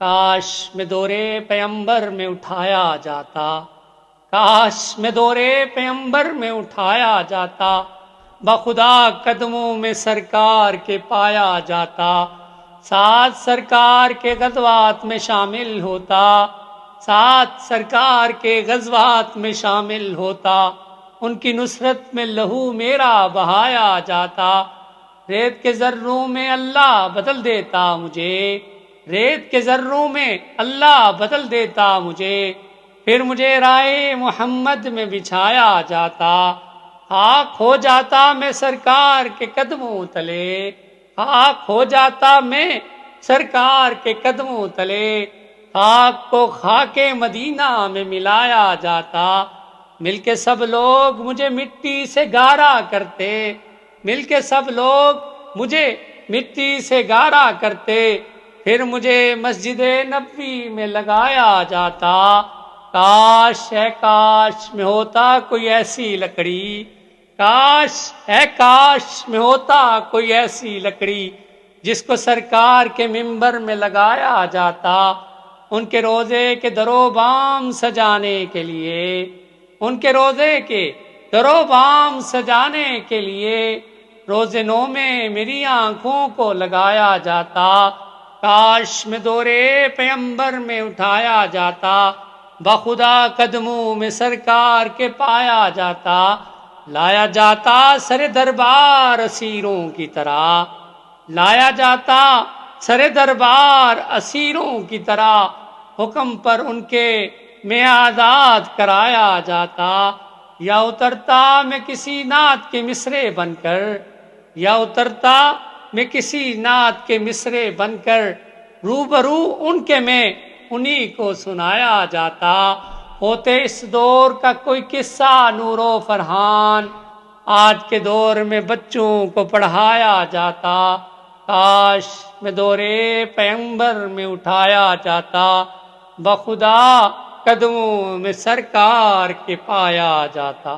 کاش میں دورے پیمبر میں اٹھایا جاتا، کاش میں دورے پیمبر میں اٹھایا جاتا، بخدا قدموں میں سرکار کے پایا جاتا، ساتھ سرکار کے غزوات میں شامل ہوتا، ساتھ سرکار کے غزوات میں شامل ہوتا، ان کی نصرت میں لہو میرا بہایا جاتا، ریت کے ذروں میں اللہ بدل دیتا مجھے، ریت کے ذروں میں اللہ بدل دیتا مجھے، پھر مجھے رائے محمد میں بچھایا جاتا، خاک ہو جاتا میں سرکار کے قدموں تلے، خاک ہو جاتا میں سرکار کے قدموں تلے، خاک کو خاک مدینہ میں ملایا جاتا، مل کے سب لوگ مجھے مٹی سے گارا کرتے، مل کے سب لوگ مجھے مٹی سے گارا کرتے، پھر مجھے مسجد نبوی میں لگایا جاتا، کاش ہے کاش میں ہوتا کوئی ایسی لکڑی، کاش ہے کاش میں ہوتا کوئی ایسی لکڑی جس کو سرکار کے منبر میں لگایا جاتا، ان کے روضے کے در و بام سجانے کے لیے، ان کے روضے کے در و بام سجانے کے لیے روز نو میں میری آنکھوں کو لگایا جاتا، کاش میں دورے پیمبر میں اٹھایا جاتا، بخدا قدموں میں سرکار کے پایا جاتا، لایا جاتا سر دربار اسیروں کی طرح، لایا جاتا سر دربار اسیروں کی طرح، حکم پر ان کے میں آزاد کرایا جاتا، یا اترتا میں کسی نعت کے مصرے بن کر، یا اترتا میں کسی نعت کے مصرے بن کر، روبرو ان کے میں انہی کو سنایا جاتا، ہوتے اس دور کا کوئی قصہ نور و فرحان، آج کے دور میں بچوں کو پڑھایا جاتا، کاش میں دورے پیمبر میں اٹھایا جاتا، بخدا قدموں میں سرکار کے پایا جاتا۔